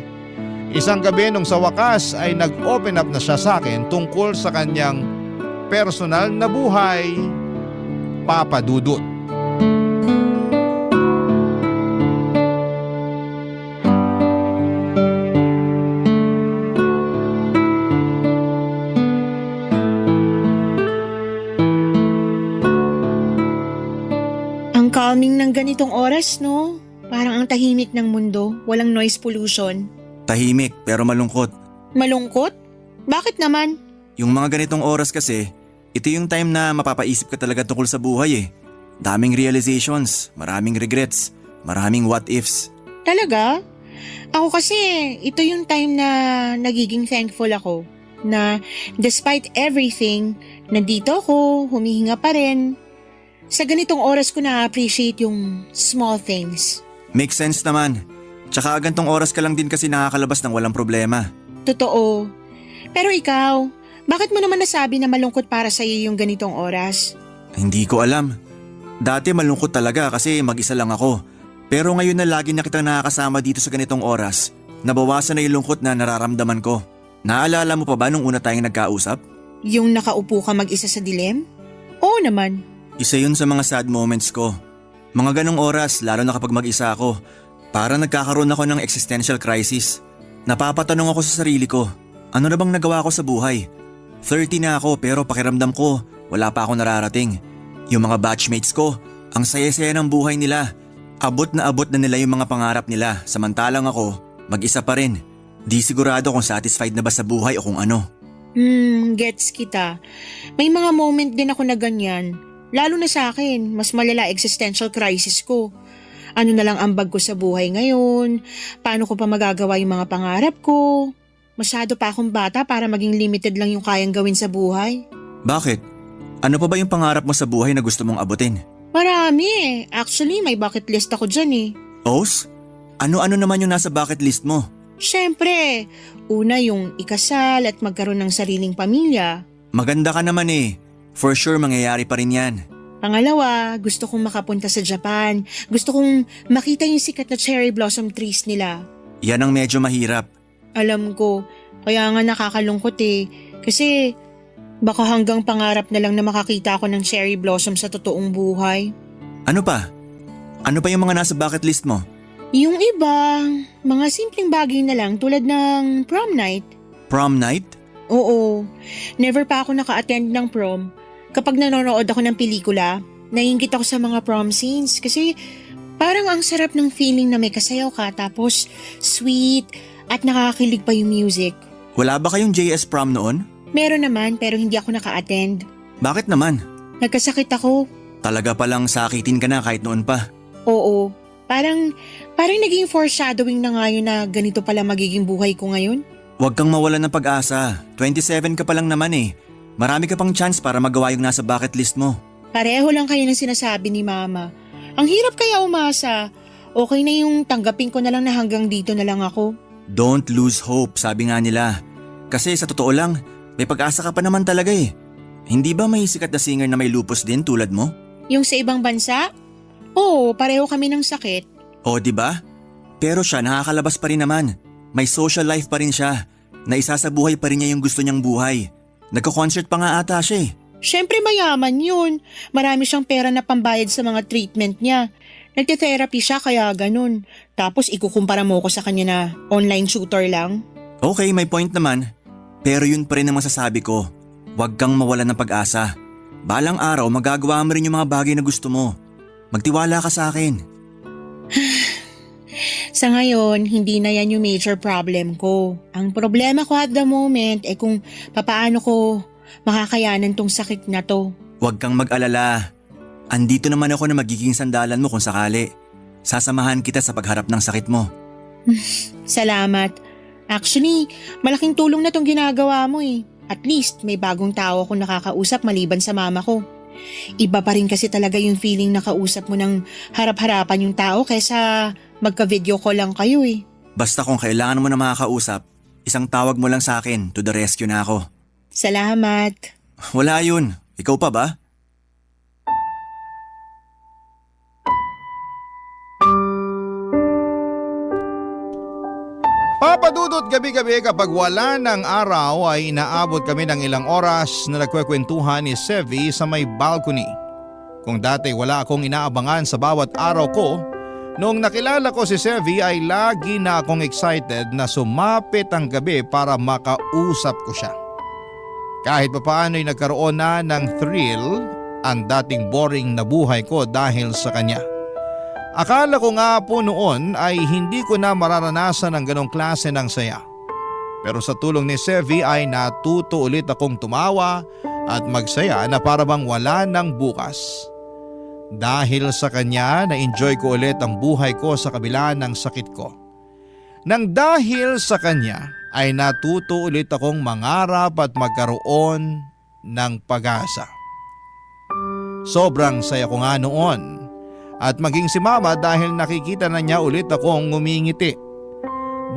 S2: Isang gabi nung sa wakas ay nag-open up na siya sa akin tungkol sa kanyang personal na buhay, Papa Dudut.
S4: Ang calming ng ganitong oras, no? Parang ang tahimik ng mundo, walang noise pollution.
S5: Tahimik pero malungkot.
S4: Malungkot? Bakit naman?
S5: Yung mga ganitong oras kasi, ito yung time na mapapaisip ka talaga tungkol sa buhay eh. Daming realizations, maraming regrets, maraming what ifs.
S4: Talaga? Ako kasi, ito yung time na nagiging thankful ako. Na despite everything, nandito ako, humihinga pa rin. Sa ganitong oras ko na-appreciate yung small things.
S5: Makes sense naman. Tsaka gantong oras ka lang din kasi nakakalabas ng walang problema.
S4: Totoo. Pero ikaw, bakit mo naman nasabi na malungkot para sa iyo yung ganitong oras?
S5: Hindi ko alam. Dati malungkot talaga kasi mag-isa lang ako. Pero ngayon na lagi na kitang nakakasama dito sa ganitong oras, nabawasan na yung lungkot na nararamdaman ko. Naalala mo pa ba nung una tayong nagkausap?
S4: Yung nakaupo ka mag-isa sa dilim? Oo naman.
S5: Isa yun sa mga sad moments ko. Mga ganong oras, lalo na kapag mag-isa ako, para nagkakaroon ako ng existential crisis. Napapatanong ako sa sarili ko, ano na bang nagawa ko sa buhay? 30 na ako pero pakiramdam ko, wala pa ako nararating. Yung mga batchmates ko, ang saya-saya ng buhay nila. Abot na nila yung mga pangarap nila, samantalang ako, mag-isa pa rin. Di sigurado kung satisfied na ba sa buhay o kung ano.
S4: Gets kita. May mga moment din ako na ganyan. Lalo na sa akin, mas malala existential crisis ko. Ano na lang ambag ko sa buhay ngayon? Paano ko pa magagawa yung mga pangarap ko? Masyado pa akong bata para maging limited lang yung kayang gawin sa buhay.
S5: Bakit? Ano pa ba yung pangarap mo sa buhay na gusto mong abutin?
S4: Marami eh. Actually, may bucket list ako dyan eh.
S5: Os? Ano-ano naman yung nasa bucket list mo?
S4: Siyempre, una yung ikasal at magkaroon ng sariling pamilya.
S5: Maganda ka naman eh. For sure mangyayari pa rin yan.
S4: Pangalawa, gusto kong makapunta sa Japan. Gusto kong makita yung sikat na cherry blossom trees nila.
S5: Yan ang medyo mahirap.
S4: Alam ko, kaya nga nakakalungkot eh. Kasi baka hanggang pangarap na lang na makakita ako ng cherry blossom sa totoong buhay.
S5: Ano pa? Ano pa yung mga nasa bucket list mo?
S4: Yung iba, mga simpleng bagay na lang tulad ng prom night.
S5: Prom night?
S4: Oo, never pa ako naka-attend ng prom. Kapag nanonood ako ng pelikula, naiinggit ako sa mga prom scenes kasi parang ang sarap ng feeling na may kasayaw ka tapos sweet at nakakakilig pa yung music.
S5: Wala ba kayong JS prom noon?
S4: Meron naman pero hindi ako naka-attend.
S5: Bakit naman?
S4: Nagkasakit ako.
S5: Talaga palang sakitin ka na kahit noon pa.
S4: Oo, parang naging foreshadowing na nga yun na ganito pala magiging buhay ko ngayon.
S5: Huwag kang mawalan ng pag-asa. 27 ka pa lang naman eh. Marami ka pang chance para magawa yung nasa bucket list mo.
S4: Pareho lang kayo ng sinasabi ni Mama. Ang hirap kaya umasa. Okay na yung tanggapin ko na lang na hanggang dito na lang ako.
S5: Don't lose hope, sabi nga nila. Kasi sa totoo lang, may pag-asa ka pa naman talaga eh. Hindi ba may sikat na singer na may lupus din tulad mo?
S4: Yung sa ibang bansa? Oo, pareho kami ng sakit.
S5: O di ba? Pero siya nakakalabas pa rin naman. May social life pa rin siya. Naisasabuhay pa rin niya yung gusto niyang buhay. Nagko-concert pa nga ata siya eh.
S4: Siyempre mayaman yun. Marami siyang pera na pambayad sa mga treatment niya. Nagte-therapy siya kaya ganun. Tapos ikukumpara mo ko sa kanya na online shooter lang.
S5: Okay, may point naman. Pero yun pa rin ang masasabi ko. Huwag kang mawalan ng pag-asa. Balang araw magagawa mo rin yung mga bagay na gusto mo. Magtiwala ka sa akin.
S4: Sa ngayon, hindi na yan yung major problem ko. Ang problema ko at the moment ay kung papaano ko makakayanan tong sakit na to.
S5: Huwag kang mag-alala. Andito naman ako na magiging sandalan mo kung sakali. Sasamahan kita sa pagharap ng sakit mo.
S4: Salamat. Actually, malaking tulong na tong ginagawa mo eh. At least may bagong tao akong nakakausap maliban sa mama ko. Iba pa rin kasi talaga yung feeling na kausap mo ng harap-harapan yung tao kaysa magka-video call lang kayo eh.
S5: Basta kung kailangan mo na makakausap, isang tawag mo lang sa akin, to the rescue na ako.
S4: Salamat.
S5: Wala yun. Ikaw pa ba?
S2: Papadudot gabi-gabi kapag wala ng araw ay inaabot kami ng ilang oras na nagkwekwentuhan ni Sevi sa may balcony. Kung dati wala akong inaabangan sa bawat araw ko, noong nakilala ko si Sevi ay lagi na akong excited na sumapit ang gabi para makausap ko siya. Kahit papaano ay nagkaroon na ng thrill ang dating boring na buhay ko dahil sa kanya. Akala ko nga po noon ay hindi ko na mararanasan ang ganong klase ng saya. Pero sa tulong ni Sevi ay natuto ulit akong tumawa at magsaya na para bang wala ng bukas. Dahil sa kanya na-enjoy ko ulit ang buhay ko sa kabila ng sakit ko. Nang dahil sa kanya ay natuto ulit akong mangarap at magkaroon ng pag-asa. Sobrang saya ko nga noon. At maging si mama dahil nakikita na niya ulit akong ngumingiti.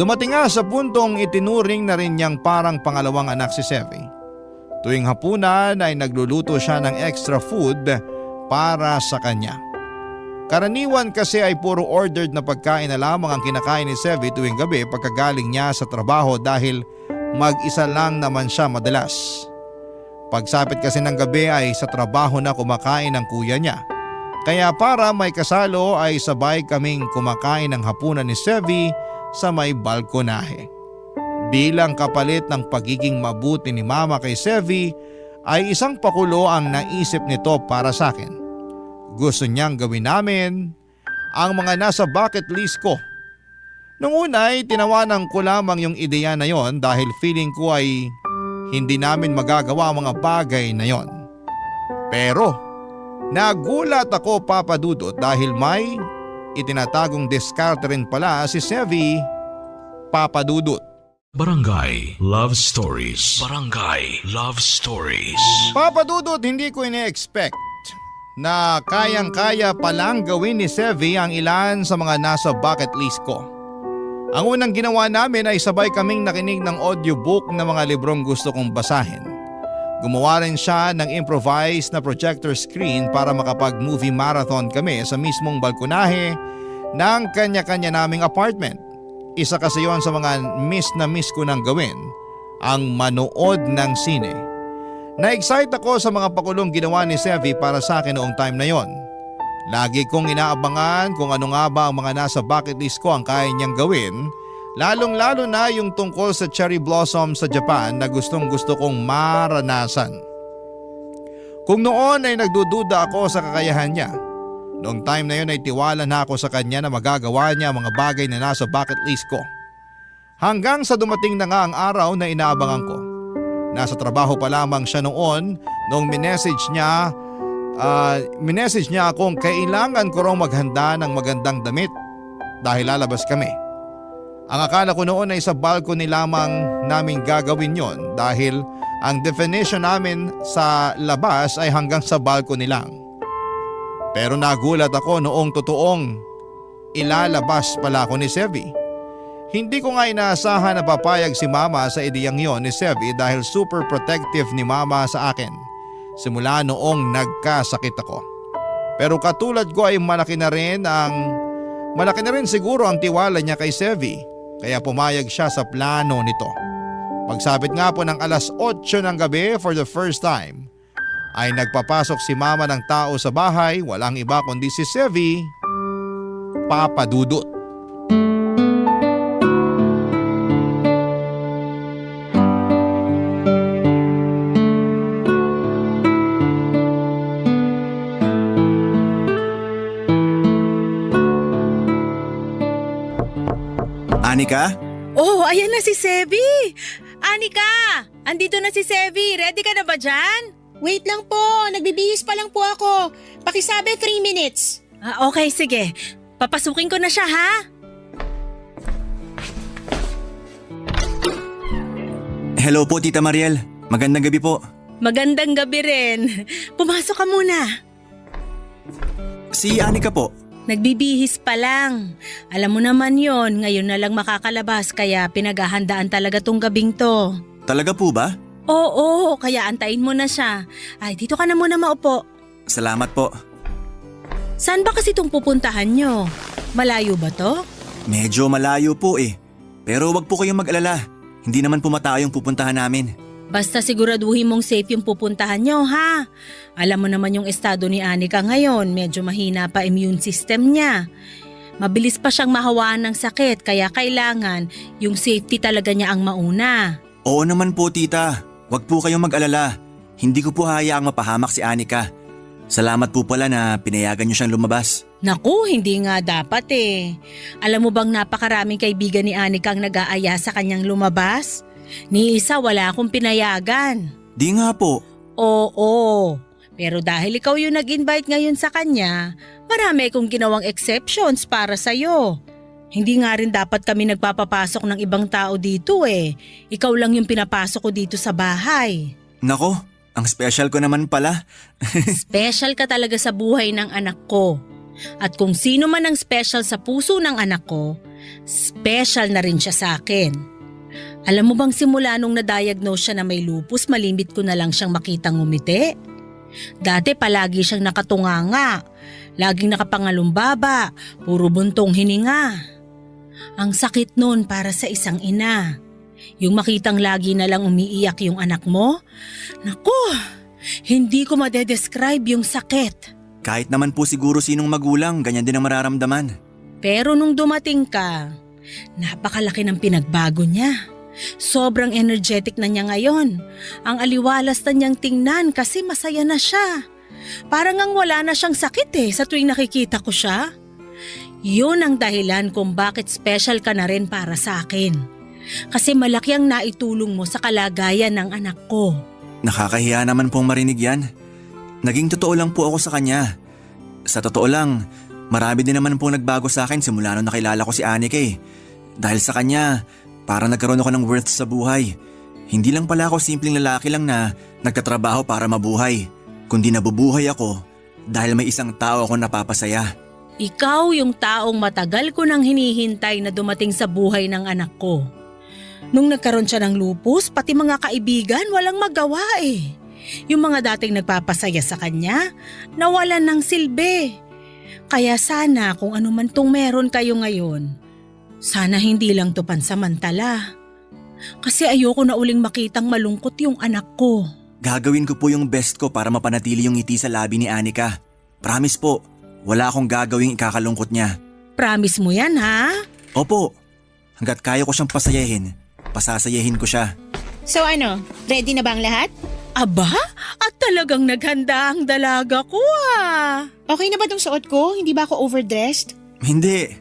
S2: Dumating nga sa puntong itinuring na rin niyang parang pangalawang anak si Sevi. Tuwing hapunan ay nagluluto siya ng extra food para sa kanya. Karaniwan kasi ay puro ordered na pagkain na lamang ang kinakain ni Sevi tuwing gabi pagkagaling niya sa trabaho dahil mag-isa lang naman siya madalas. Pagsapit kasi ng gabi ay sa trabaho na kumakain ng kuya niya. Kaya para may kasalo ay sabay kaming kumakain ng hapunan ni Sevi sa may balkonahe. Bilang kapalit ng pagiging mabuti ni mama kay Sevi ay isang pakulo ang naisip nito para sa akin. Gusto niyang gawin namin ang mga nasa bucket list ko. Nung una ay tinawanan ko lamang yung ideya na yon dahil feeling ko ay hindi namin magagawa ang mga bagay na yon. Pero nagulat ako papadudot dahil may itinatagong diskarte rin pala si Sevi papadudot.
S1: Barangay Love Stories. Barangay Love Stories.
S2: Papadudot, hindi ko ine-expect na kayang-kaya palang gawin ni Sevi ang ilan sa mga nasa bucket list ko. Ang unang ginawa namin ay sabay kaming nakinig ng audiobook ng mga librong gusto kong basahin. Gumawa rin siya ng improvised na projector screen para makapag-movie marathon kami sa mismong balkonahe ng kanya-kanya naming apartment. Isa kasi yon sa mga miss ko nang gawin, ang manood ng sine. Na-excite ako sa mga pakulong ginawa ni Sevi para sa akin noong time na yon. Lagi kong inaabangan kung ano nga ba ang mga nasa bucket list ko ang kaya niyang gawin, lalong-lalo na yung tungkol sa cherry blossom sa Japan na gustong-gusto kong maranasan. Kung noon ay nagdududa ako sa kakayahan niya, noong time na yun ay tiwala na ako sa kanya na magagawa niya ang mga bagay na nasa bucket list ko. Hanggang sa dumating na nga ang araw na inaabangan ko. Nasa trabaho pa lamang siya noon nung minessage niya akong kailangan ko raw maghanda ng magandang damit dahil lalabas kami. Ang akala ko noon ay sa balcony lamang namin gagawin yon dahil ang definition namin sa labas ay hanggang sa balcony lang. Pero nagulat ako noong totoong ilalabas pala ako ni Sevi. Hindi ko nga inaasahan na papayag si mama sa ideyang yon ni Sevi dahil super protective ni mama sa akin simula noong nagkasakit ako. Pero katulad ko ay malaki na rin siguro ang tiwala niya kay Sevi kaya pumayag siya sa plano nito. Pagsapit nga po ng alas 8 ng gabi for the first time ay nagpapasok si mama ng tao sa bahay, walang iba kundi si Sevi, Papa Dudut.
S5: Anika?
S3: Oh, ayan na si Sevi! Anika! Andito na si Sevi. Ready ka na ba dyan?
S4: Wait lang po, nagbibihis pa lang po ako. Pakisabi 3 minutes.
S3: Okay, sige. Papasukin ko na siya, ha?
S5: Hello po Tita Mariel. Magandang gabi po.
S3: Magandang gabi rin. Pumasok ka muna.
S5: Si Anika po.
S3: Nagbibihis pa lang. Alam mo naman yon, ngayon na lang makakalabas kaya pinaghahandaan talaga tong gabing to.
S5: Talaga po ba?
S3: Oo, kaya antayin mo na siya. Ay, dito ka na muna maupo.
S5: Salamat po.
S3: Saan ba kasi itong pupuntahan nyo? Malayo ba to?
S5: Medyo malayo po eh. Pero wag po kayong mag-alala. Hindi naman pumatao yung pupuntahan namin.
S3: Basta siguraduhin mong safe yung pupuntahan nyo, ha? Alam mo naman yung estado ni Anika ngayon, medyo mahina pa immune system niya. Mabilis pa siyang mahawaan ng sakit kaya kailangan yung safety talaga niya ang mauna.
S5: Oo naman po tita. Wag po kayong mag-alala. Hindi ko po hayaang mapahamak si Anika. Salamat po pala na pinayagan niyo siyang lumabas.
S3: Naku, hindi nga dapat eh. Alam mo bang napakaraming kaibigan ni Anika ang nag-aaya sa kanyang lumabas? Ni isa wala akong pinayagan.
S5: Di nga po.
S3: Oo, pero dahil ikaw yung nag-invite ngayon sa kanya, marami akong ginawang exceptions para sa'yo. Hindi nga rin dapat kami nagpapapasok ng ibang tao dito eh. Ikaw lang yung pinapasok ko dito sa bahay.
S5: Nako, ang special ko naman pala.
S3: Special ka talaga sa buhay ng anak ko. At kung sino man ang special sa puso ng anak ko, special na rin siya sa akin. Alam mo bang simula nung na-diagnose siya na may lupus, malimit ko na lang siyang makitang ngumiti? Dati palagi siyang nakatunganga, laging nakapangalumbaba, puro buntong hininga. Ang sakit nun para sa isang ina. Yung makitang lagi na lang umiiyak yung anak mo, naku, hindi ko madedescribe yung sakit.
S5: Kahit naman po siguro sinong magulang, ganyan din ang mararamdaman.
S3: Pero nung dumating ka, napakalaki ng pinagbago niya. Sobrang energetic na niya ngayon. Ang aliwalas na niyang tingnan kasi masaya na siya. Parang ang wala na siyang sakit sa tuwing nakikita ko siya. Yun ang dahilan kung bakit special ka na rin para sa akin. Kasi malaki ang naitulong mo sa kalagayan ng anak ko.
S5: Nakakahiya naman pong marinig yan. Naging totoo lang po ako sa kanya. Sa totoo lang, marami din naman pong nagbago sa akin simula nung nakilala ko si Anika eh. Dahil sa kanya, parang nagkaroon ako ng worth sa buhay. Hindi lang pala ako simpleng lalaki lang na nagtatrabaho para mabuhay, kundi nabubuhay ako dahil may isang tao ako napapasaya.
S3: Ikaw yung taong matagal ko nang hinihintay na dumating sa buhay ng anak ko. Nung nagkaroon siya ng lupus, pati mga kaibigan walang magawa eh. Yung mga dating nagpapasaya sa kanya, nawalan ng silbi. Kaya sana kung ano man tong meron kayo ngayon, sana hindi lang to pansamantala. Kasi ayoko na uling makitang malungkot yung anak ko.
S5: Gagawin ko po yung best ko para mapanatili yung ngiti sa labi ni Anika. Promise po, wala akong gagawing ikakalungkot niya.
S3: Promise mo yan, ha?
S5: Opo, hanggat kaya ko siyang pasayahin, pasasayahin ko siya.
S4: So ano, ready na ba ang lahat?
S3: Aba, at talagang naghanda ang dalaga ko
S4: Okay na ba tong suot ko? Hindi ba ako overdressed?
S5: Hindi,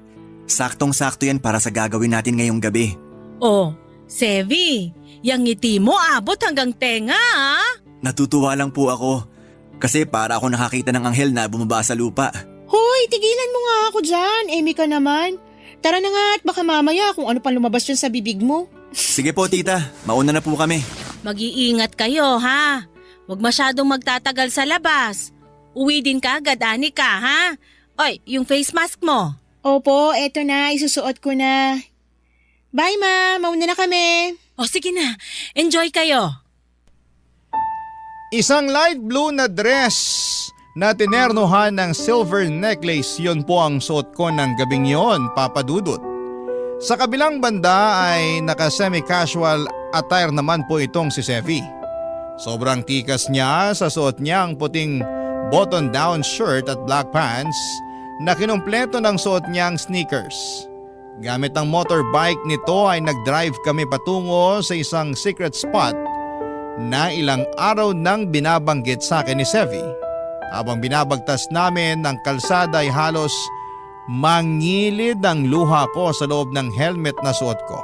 S5: saktong-sakto yan para sa gagawin natin ngayong gabi.
S3: Oh, Sevi, yung ngiti mo abot hanggang tenga
S5: Natutuwa lang po ako kasi para ako nakakita ng anghel na bumaba sa lupa.
S4: Hoy, tigilan mo nga ako dyan. Emi ka naman. Tara na nga at baka mamaya kung ano pang lumabas dyan sa bibig mo.
S5: Sige po tita, mauna na po kami.
S3: Mag-iingat kayo, ha? Huwag masyadong magtatagal sa labas. Uwi din ka agad, Anika, ha? Oy, yung face mask mo.
S4: Opo, eto na, isusuot ko na. Bye ma, mauna na kami.
S3: O sige na, enjoy kayo.
S2: Isang light blue na dress na tinernohan ng silver necklace, yun po ang suot ko ng gabing yon, Papa Dudut. Sa kabilang banda ay naka-semi-casual attire naman po itong si Sevi. Sobrang tikas niya sa suot niyang puting button-down shirt at black pants na kinumpleto ng suot niyang sneakers. Gamit ang motorbike nito ay nag-drive kami patungo sa isang secret spot na ilang araw nang binabanggit sa akin ni Sevi. Habang binabagtas namin ng kalsada ay halos mangilid ang luha ko sa loob ng helmet na suot ko.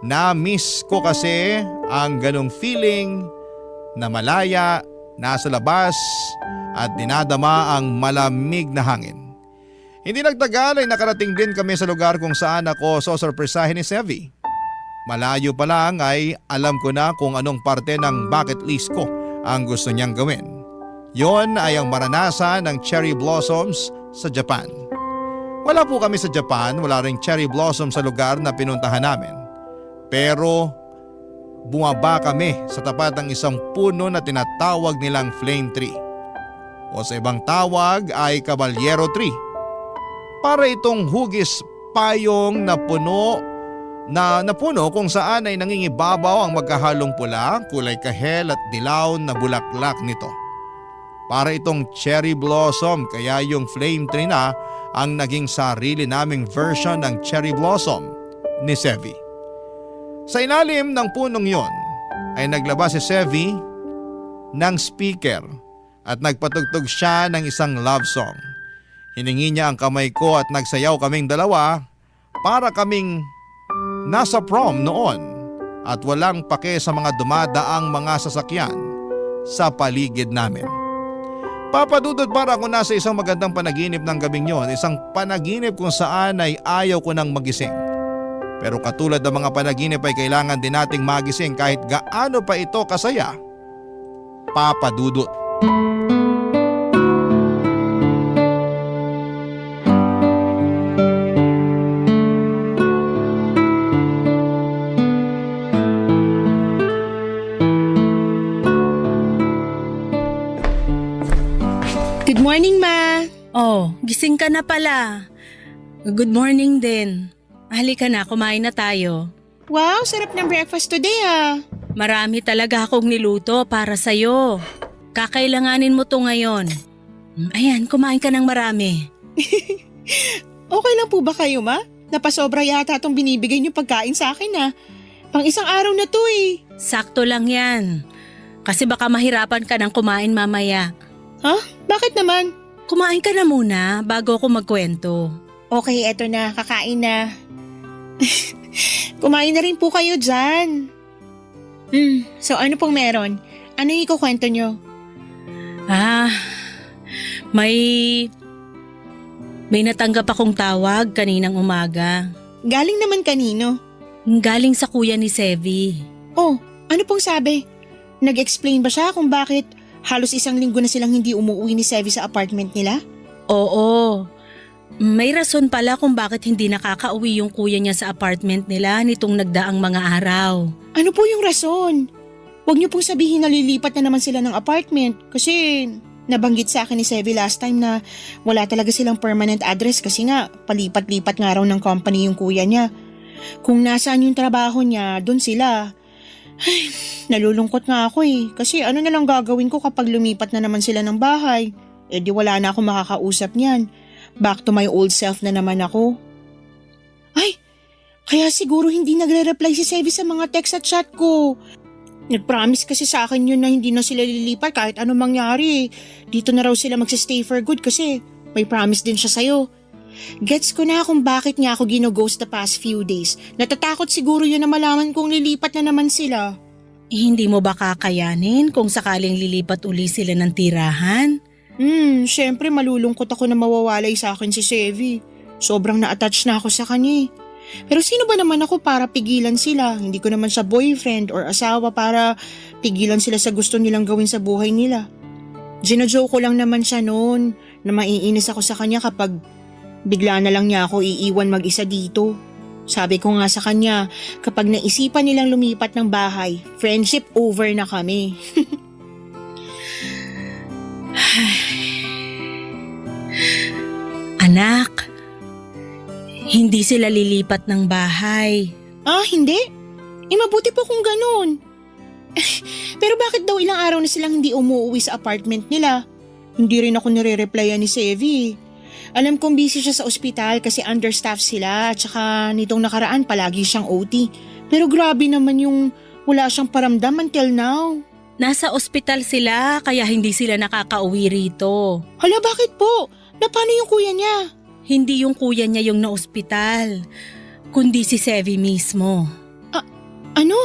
S2: Na-miss ko kasi ang ganong feeling na malaya, nasa labas at dinadama ang malamig na hangin. Hindi nagtagal ay nakarating din kami sa lugar kung saan ako sosorpresahin ni Sevi. Malayo pa lang ay alam ko na kung anong parte ng bucket list ko ang gusto niyang gawin. Yon ay ang maranasan ng cherry blossoms sa Japan. Wala po kami sa Japan, wala ring cherry blossom sa lugar na pinuntahan namin. Pero bumaba kami sa tapat ng isang puno na tinatawag nilang flame tree. O sa ibang tawag ay caballero tree. Para itong hugis payong na puno kung saan ay nangingibabaw ang magkahalong pula, kulay kahel at dilaw na bulaklak nito. Para itong cherry blossom, kaya yung flame tree na ang naging sarili naming version ng cherry blossom ni Sevi. Sa ilalim ng punong yon ay naglabas si Sevi ng speaker at nagpatugtog siya ng isang love song. Hiningi niya ang kamay ko at nagsayaw kaming dalawa para kaming nasa prom noon at walang pake sa mga dumadaang mga sasakyan sa paligid namin. Papadudod para ako nasa isang magandang panaginip ng gabing yon, isang panaginip kung saan ay ayaw ko nang magising. Pero katulad ng mga panaginip ay kailangan din nating magising kahit gaano pa ito kasaya. Papadudod.
S4: Good morning ma.
S3: Oh, gising ka na pala. Good morning din. Halika na, kumain na tayo.
S4: Wow, sarap ng breakfast today ah.
S3: Marami talaga akong niluto para sa'yo. Kakailanganin mo to ngayon. Ayan, kumain ka ng marami.
S4: Okay lang po ba kayo ma? Napasobra yata itong binibigay niyo pagkain sa akin ah. Pang isang araw na to eh.
S3: Sakto lang yan. Kasi baka mahirapan ka ng kumain mamaya.
S4: Ha? Bakit naman?
S3: Kumain ka na muna bago ako magkwento.
S4: Okay, eto na. Kakain na. Kumain na rin po kayo dyan. So ano pong meron? Ano yung ikukwento nyo?
S3: May natanggap akong tawag kaninang umaga.
S4: Galing naman kanino?
S3: Galing sa kuya ni Sevi.
S4: Oh, ano pong sabi? Nag-explain ba siya kung bakit halos isang linggo na silang hindi umuwi ni Sevi sa apartment nila?
S3: Oo. May rason pala kung bakit hindi nakakauwi yung kuya niya sa apartment nila nitong nagdaang mga araw.
S4: Ano po yung rason? Huwag niyo pong sabihin na lilipat na naman sila ng apartment kasi nabanggit sa akin ni Sevi last time na wala talaga silang permanent address kasi nga palipat-lipat nga raw ng company yung kuya niya. Kung nasaan yung trabaho niya, doon sila. Ay, nalulungkot nga ako eh kasi ano na lang gagawin ko kapag lumipat na naman sila ng bahay? Eh di wala na akong makakausap niyan. Back to my old self na naman ako. Ay, kaya siguro hindi nagre-reply si Sevi sa mga text at chat ko. Nag-promise kasi sa akin yun na hindi na sila lilipat kahit anong mangyari. Dito na raw sila magsistay for good kasi may promise din siya sa'yo. Gets ko na kung bakit niya ako gino-ghost the past few days. Natatakot siguro yun na malaman kong lilipat na naman sila.
S3: Hindi mo ba kakayanin kung sakaling lilipat uli sila ng tirahan?
S4: Syempre malulungkot ako na mawawalay sa akin si Sevi. Sobrang na-attach na ako sa kanya. Pero sino ba naman ako para pigilan sila? Hindi ko naman siya boyfriend or asawa para pigilan sila sa gusto nilang gawin sa buhay nila. Gino-joke ko lang naman siya noon na maiinis ako sa kanya kapag bigla na lang niya ako iiwan mag-isa dito. Sabi ko nga sa kanya, kapag naisipan nilang lumipat ng bahay, friendship over na kami.
S3: Anak, hindi sila lilipat ng bahay.
S4: Ah, hindi? Mabuti po kung ganun. Pero bakit daw ilang araw na silang hindi umuwi sa apartment nila? Hindi rin ako nire-replyan ni Sevi. Alam kong busy siya sa ospital kasi understaff sila at saka nitong nakaraan palagi siyang OT. Pero grabe naman yung wala siyang paramdam until now.
S3: Nasa ospital sila kaya hindi sila nakakauwi rito.
S4: Hala, bakit po? Na paano yung kuya niya?
S3: Hindi yung kuya niya yung na-ospital, kundi si Sevi mismo.
S4: Ano?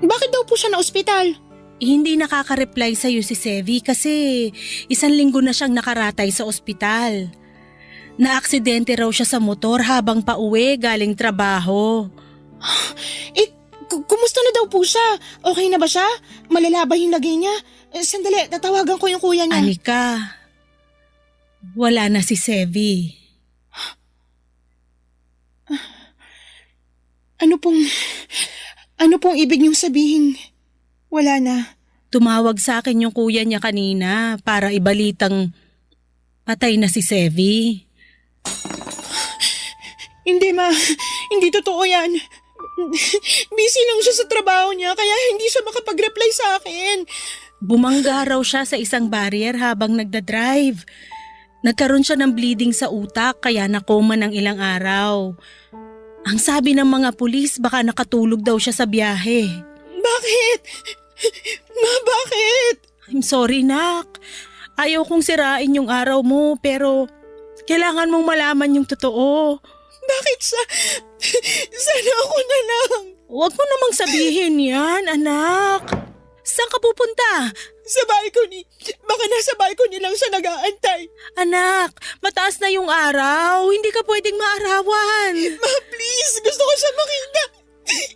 S4: Bakit daw po siya na ospital?
S3: Hindi nakaka-reply sa'yo si Sevi kasi 1 linggo na siyang nakaratay sa ospital. Naaksidente raw siya sa motor habang pauwi galing trabaho.
S4: Kumusta na daw po siya? Okay na ba siya? Malala ba yung lagay niya? Sandali, tatawagan ko yung kuya niya.
S3: Anika, wala na si Sevi.
S4: Ano pong ibig niyong sabihin? Wala na.
S3: Tumawag sa akin yung kuya niya kanina para ibalitang patay na si Sevi.
S4: Hindi ma, hindi totoo yan. Busy lang siya sa trabaho niya kaya hindi siya makapag-reply sa akin.
S3: Bumangga raw siya sa isang barrier habang nagdadrive. Nagkaroon siya ng bleeding sa utak kaya nakoma ng ilang araw. Ang sabi ng mga pulis baka nakatulog daw siya sa biyahe.
S4: Bakit? Ma, bakit?
S3: I'm sorry, nak. Ayaw kong sirain yung araw mo pero kailangan mong malaman yung totoo.
S4: Bakit sana ako na lang?
S3: Huwag mo namang sabihin yan, anak. Saan ka pupunta?
S4: Sa balcony. Baka nasa balcony lang siya nag-aantay.
S3: Anak, mataas na yung araw. Hindi ka pwedeng maarawan.
S4: Ma, please. Gusto ko siya makita.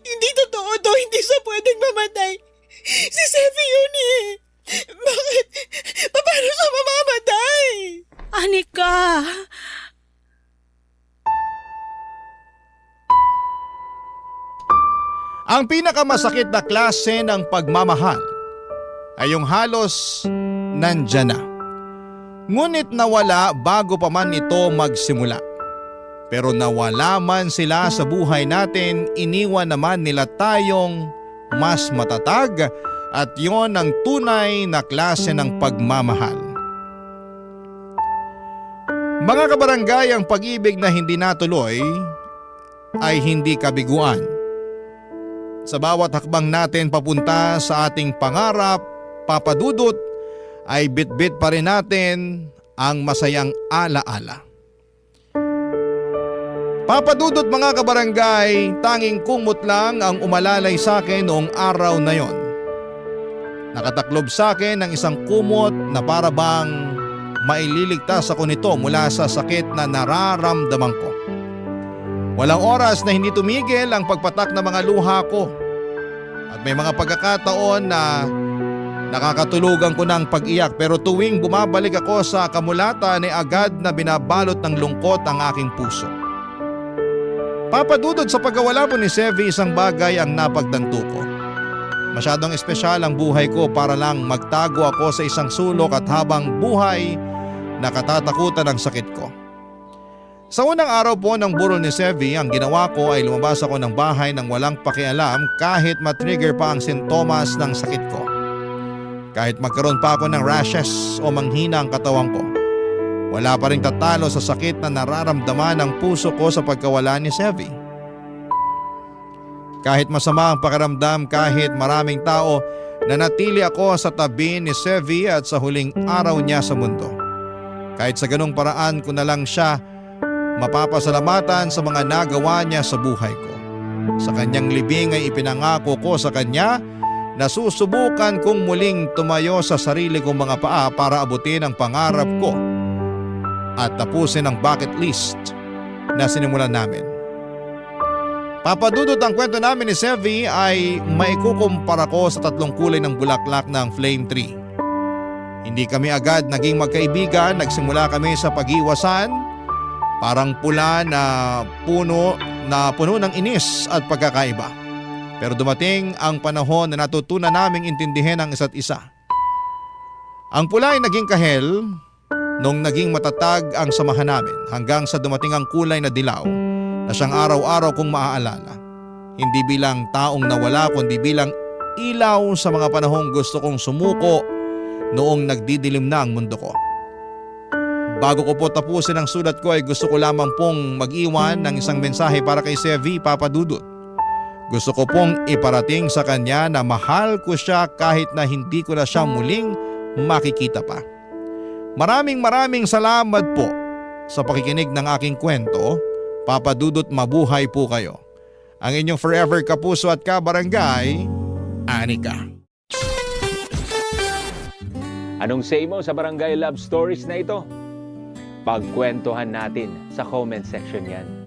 S4: Hindi totoo to. Hindi siya pwedeng mamatay. Si Sevi yun eh. Bakit? Paano siya mamamatay?
S3: Anika.
S2: Ang pinakamasakit na klase ng pagmamahal ay yung halos nandyan na. Ngunit nawala bago pa man ito magsimula. Pero nawala man sila sa buhay natin, iniwan naman nila tayong mas matatag at yon ang tunay na klase ng pagmamahal. Mga kabarangay, ang pag-ibig na hindi natuloy ay hindi kabiguan. Sa bawat hakbang natin papunta sa ating pangarap, papadudot, ay bitbit pa rin natin ang masayang alaala. Papadudot mga kabarangay, tanging kumot lang ang umalalay sa akin noong araw na yon. Nakataklob sa akin ng isang kumot na para bang maililigtas ako nito mula sa sakit na nararamdaman ko. Walang oras na hindi tumigil ang pagpatak ng mga luha ko. At may mga pagkakataon na nakakatulugan ko ng pag-iyak pero tuwing bumabalik ako sa kamulatan ay agad na binabalot ng lungkot ang aking puso. Papadudod sa pagkawala po ni Sevi, isang bagay ang napagtanto ko. Masyadong espesyal ang buhay ko para lang magtago ako sa isang sulok at habang buhay nakatatakutan ang sakit ko. Sa unang araw po ng burol ni Sevi, ang ginawa ko ay lumabas ako ng bahay nang walang pakialam kahit matrigger pa ang sintomas ng sakit ko. Kahit magkaroon pa ako ng rashes o manghina ang katawan ko, wala pa rin tatalo sa sakit na nararamdaman ng puso ko sa pagkawala ni Sevi. Kahit masama ang pakiramdam, kahit maraming tao, nanatili ako sa tabi ni Sevi at sa huling araw niya sa mundo. Kahit sa ganung paraan ko na lang siya mapapasalamatan sa mga nagawa niya sa buhay ko. Sa kanyang libing ay ipinangako ko sa kanya na susubukan kong muling tumayo sa sarili kong mga paa para abutin ang pangarap ko at tapusin ang bucket list na sinimulan namin. Papadudot ang kwento namin ni Sevi ay maikukumpara ko sa 3 kulay ng bulaklak ng flame tree. Hindi kami agad naging magkaibigan, nagsimula kami sa pag-iwasan, parang pula na puno ng inis at pagkakaiba. Pero dumating ang panahon na natutunan naming intindihin ang isa't isa. Ang pula ay naging kahel nung naging matatag ang samahan namin hanggang sa dumating ang kulay na dilaw na siyang araw-araw kong maaalala. Hindi bilang taong nawala kundi bilang ilaw sa mga panahong gusto kong sumuko noong nagdidilim na ang mundo ko. Bago ko po tapusin ang sulat ko ay gusto ko lamang pong mag-iwan ng isang mensahe para kay Sevi, Papa Dudut. Gusto ko pong iparating sa kanya na mahal ko siya kahit na hindi ko na siya muling makikita pa. Maraming salamat po sa pakikinig ng aking kwento. Papa Dudut, mabuhay po kayo. Ang inyong forever kapuso at kabarangay, Anika.
S6: Anong say mo sa Barangay Love Stories na ito? Pagkwentuhan natin sa comment section yan.